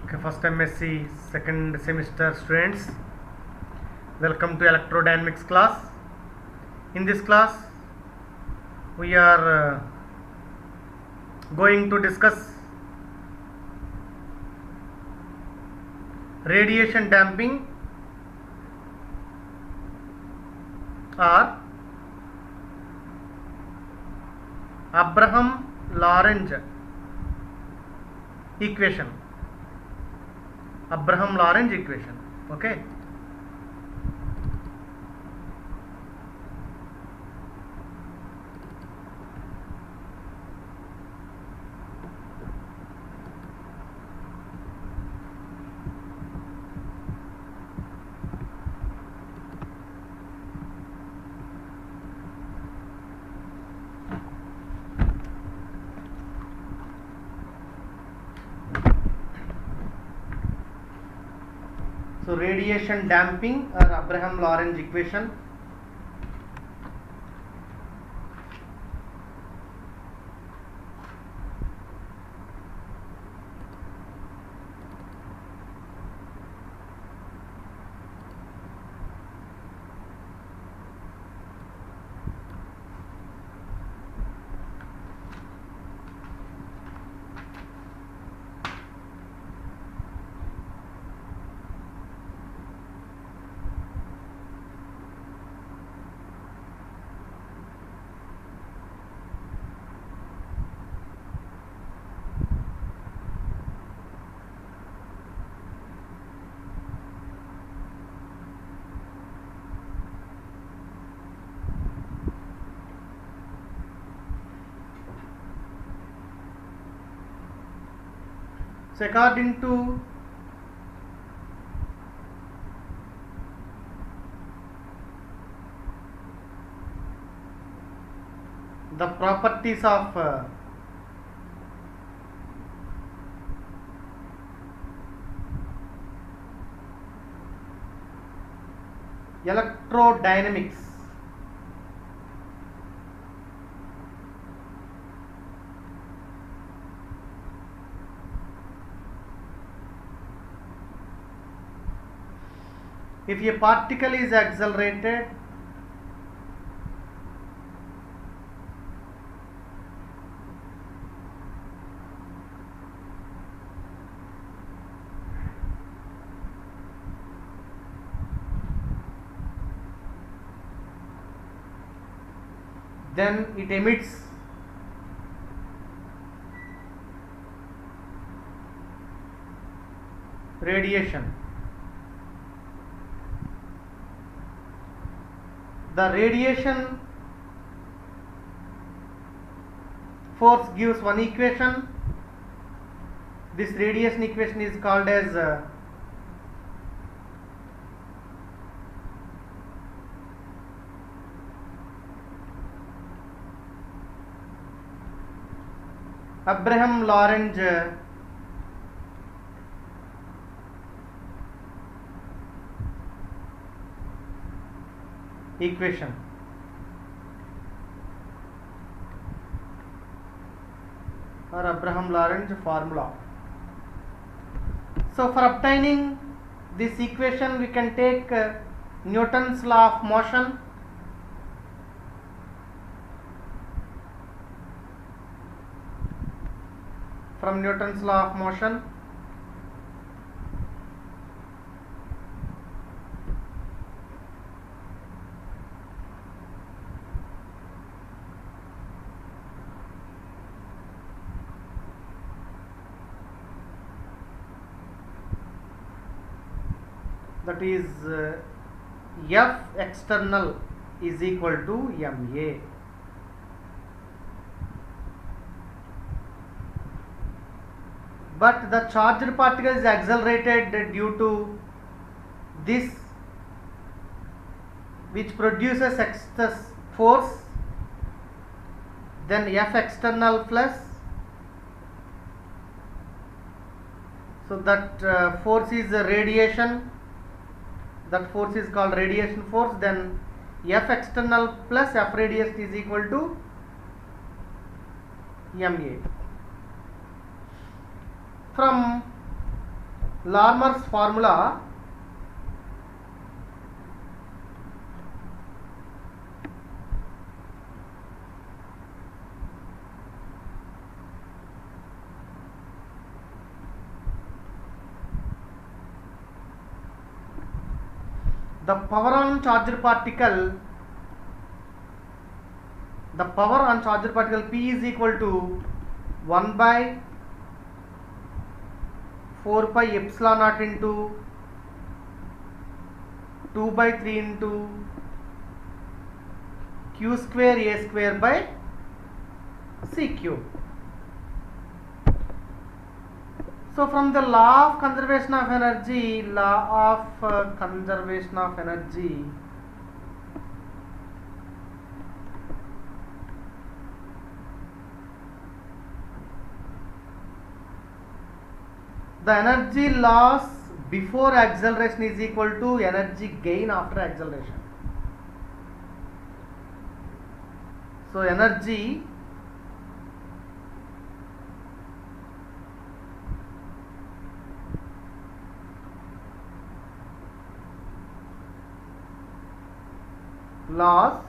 Okay, first MSc second semester students, welcome to electrodynamics class. In this class we are going to discuss radiation damping or Abraham-Lorentz equation. Abraham-Lorentz equation. Okay. So radiation damping or Abraham-Lorentz equation. So according to the properties of electrodynamics, if a particle is accelerated, then it emits radiation. The radiation force gives one equation. This radiation equation is called as Abraham-Lorentz equation. Or Abraham-Lorentz formula. So for obtaining this equation we can take Newton's law of motion. From Newton's law of motion, that is F external is equal to ma. But the charged particle is accelerated due to this, which produces excess force, then F external plus, so that force is radiation, that force is called radiation force, then F external plus F radius is equal to ma. From Larmor's formula, the power on charged particle P is equal to 1 by 4 pi epsilon naught into 2 by 3 into q square a square by c cube. So from the law of conservation of energy, the energy loss before acceleration is equal to energy gain after acceleration. So energy loss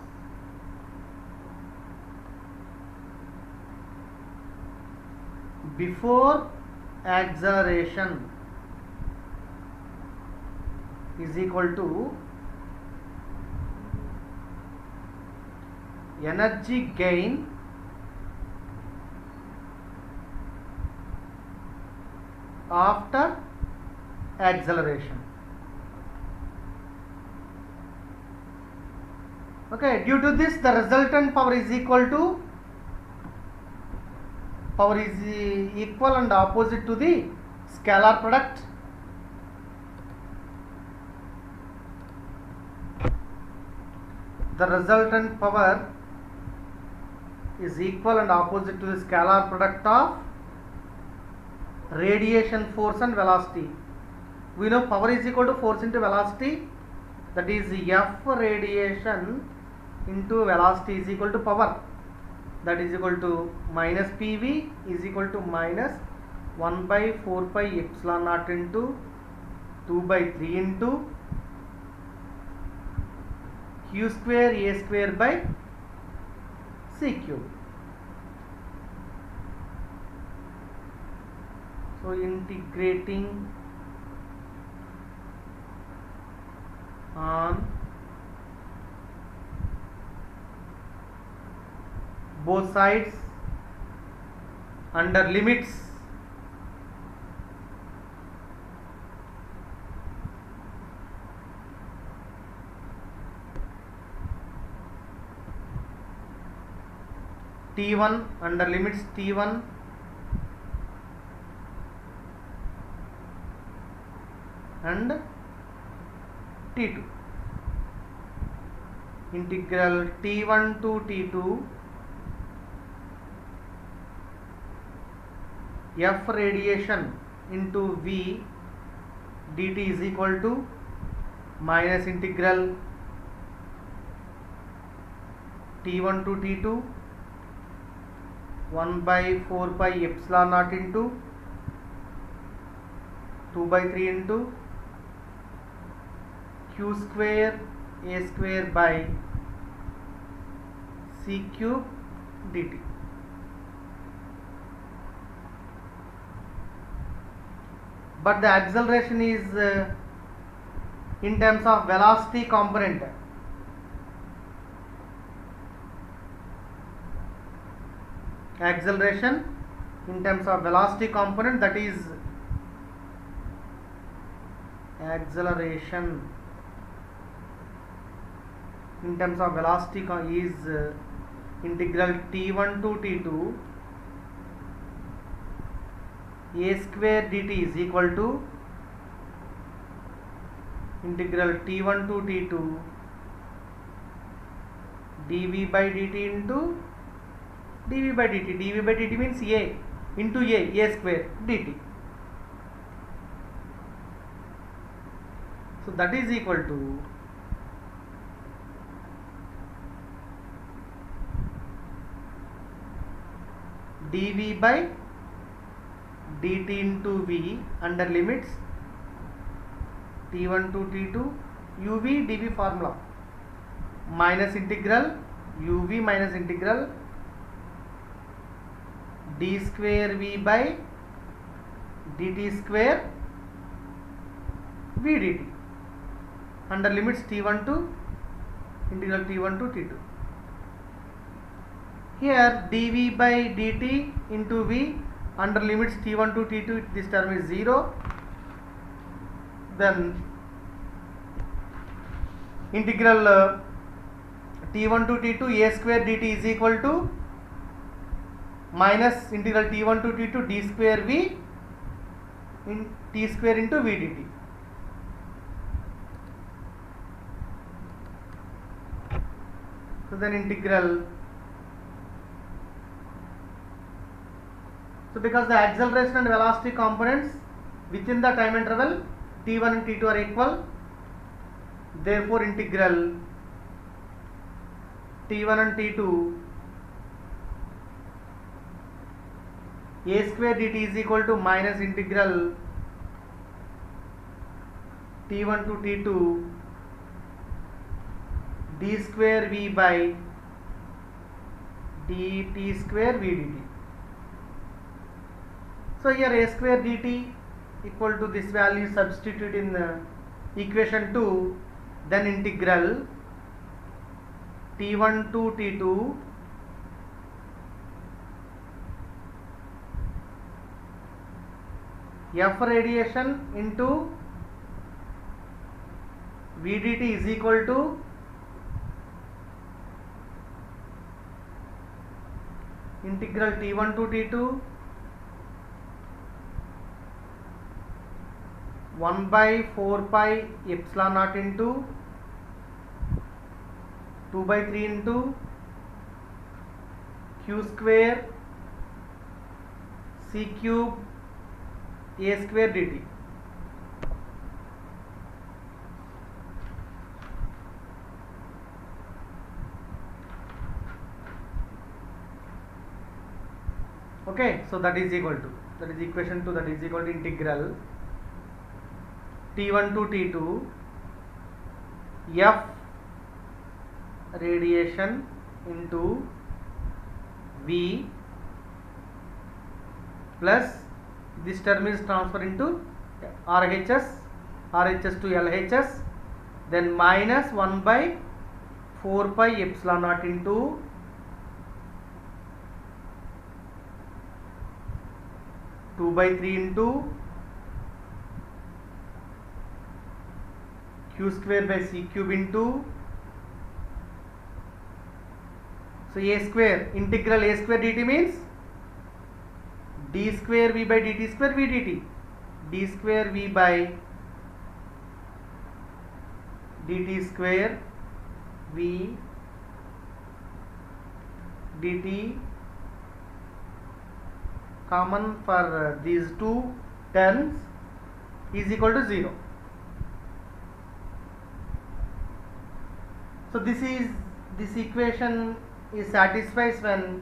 before acceleration is equal to energy gain after acceleration. Okay, due to this the resultant power is equal and opposite to the scalar product. The resultant power is equal and opposite to the scalar product of radiation force and velocity. We know power is equal to force into velocity, that is F radiation into velocity is equal to power, that is equal to minus PV is equal to minus 1 by 4 pi epsilon naught into 2 by 3 into q square a square by c cube. So integrating on both sides under limits T1 under limits T1 and T2, integral T1 to T2 F radiation into V dt is equal to minus integral T1 to T2 1 by 4 pi epsilon naught into 2 by 3 into q square a square by c cube dt. But the acceleration is in terms of velocity component. Acceleration in terms of velocity component, that is acceleration in terms of velocity is integral T1 to T2 a square dt is equal to integral T1 to T2 dv by dt into dv by dt. dv by dt means a into a square dt. So that is equal to dv by dt into v under limits T1 to T2 uv dv formula minus integral uv minus integral d square v by dt square v dt under limits T1 to integral T1 to T2. Here dv by dt into v under limits T1 to T2, this term is 0. Then integral T1 to T2 a square dt is equal to minus integral T1 to T2 d square v in t square into v dt. So then integral, so because the acceleration and velocity components within the time interval T1 and T2 are equal, therefore integral T1 and T2 a square dt is equal to minus integral T1 to T2 d square v by dt square v dt. So here a square dt equal to this value substitute in equation 2, then integral T1 to T2 f radiation into v dt is equal to integral T1 to T2 1 by 4 pi epsilon naught into 2 by 3 into q square c cube a square dt. Okay, so that is equal to, that is equation 2, that is equal to integral T1 to T2 f radiation into v plus this term is transferred into RHS to LHS, then minus 1 by 4 pi epsilon naught into 2 by 3 into q square by c cube into, so a square, integral a square dt means d square v by dt square v dt, d square v by dt square v dt common for these two terms is equal to 0. So this equation is satisfies when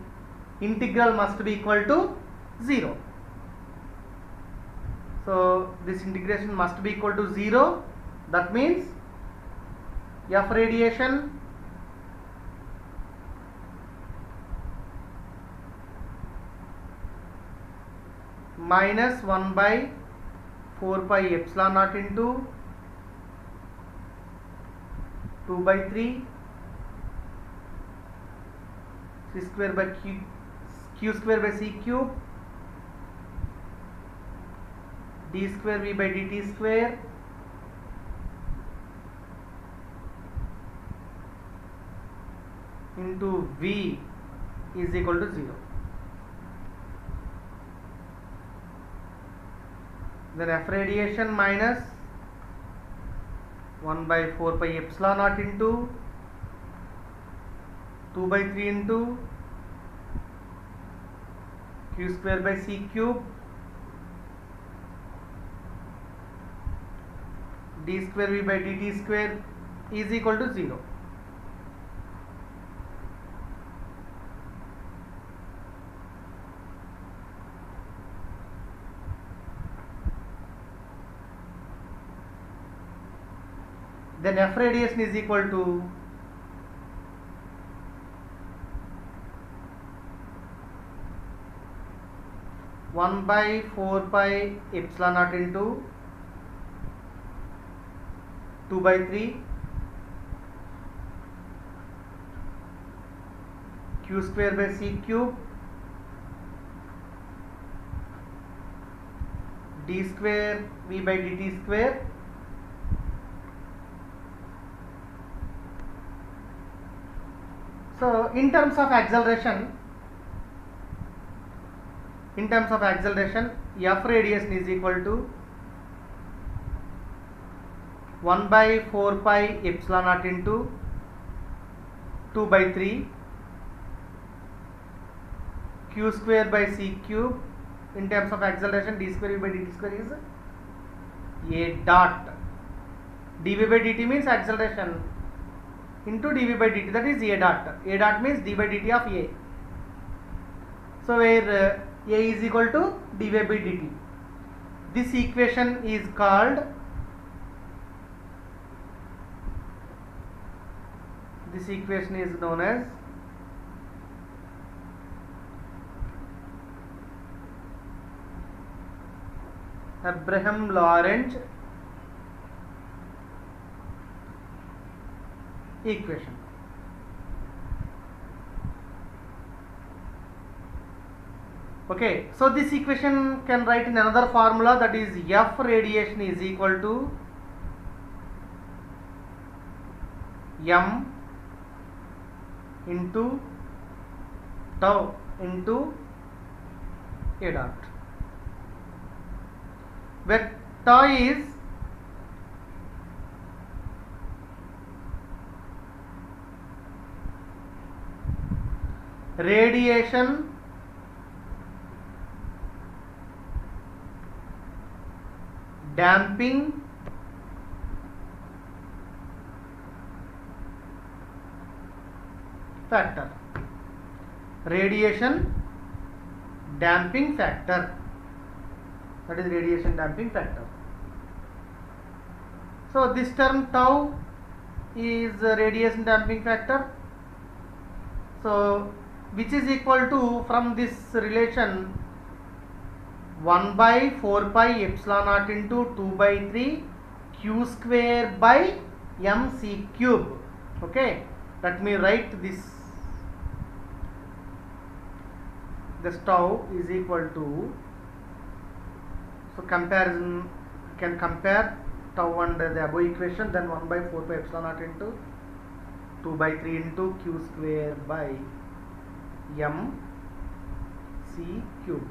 integral must be equal to 0. So this integration must be equal to 0. That means f radiation minus 1 by 4 pi epsilon naught into 2 by 3 c square by q square by c cube d square v by dt square into v is equal to 0. Then f radiation minus 1 by 4 pi epsilon naught into 2 by 3 into q square by c cube d square v by dt square is equal to 0. then F radiation is equal to one by 4 pi epsilon naught into 2 by 3 q square by c cube d square v by dt square so in terms of acceleration F radiation is equal to 1 by 4 pi epsilon naught into 2 by 3 q square by c cube. In terms of acceleration, d square v by dt square is a dot. dv by dt means acceleration into dv by dt, that is a dot. A dot means d by dt of a. So where a is equal to dv by dt. This equation is called known as Abraham-Lorentz equation. Okay, so this equation can write in another formula, that is F radiation is equal to m into tau into a dot, where tau is radiation damping factor. Radiation damping factor, that is radiation damping factor. So this term tau is radiation damping factor, so which is equal to, from this relation, 1 by 4 pi epsilon naught into 2 by 3 q square by mc cube. Okay, let me write this. This tau is equal to, so comparison, can compare tau under the above equation, then 1 by 4 pi epsilon naught into 2 by 3 into q square by mc cube.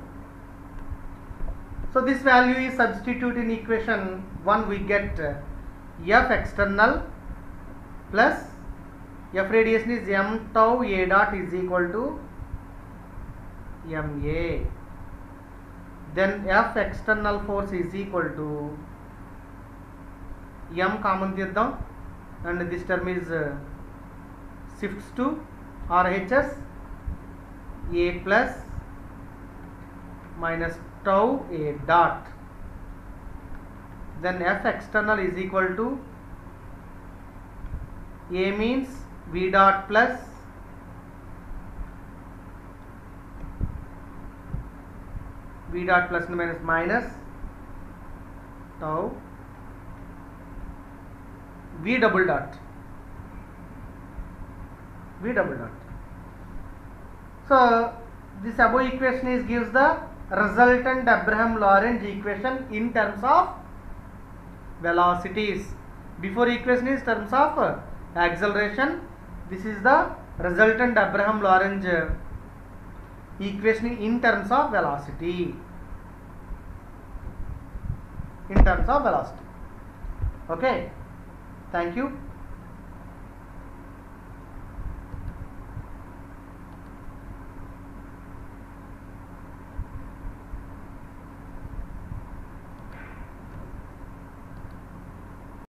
So this value is substituted in equation 1, we get F external plus F radiation is m tau a dot is equal to ma. Then F external force is equal to m common teddam, and this term is shifts to RHS a plus minus tau a dot. Then F external is equal to a means v dot plus minus tau v double dot. So this above equation is gives the resultant Abraham-Lorentz equation in terms of velocities. Before equation is terms of acceleration. This is the resultant Abraham-Lorentz equation in terms of velocity. Okay, thank you.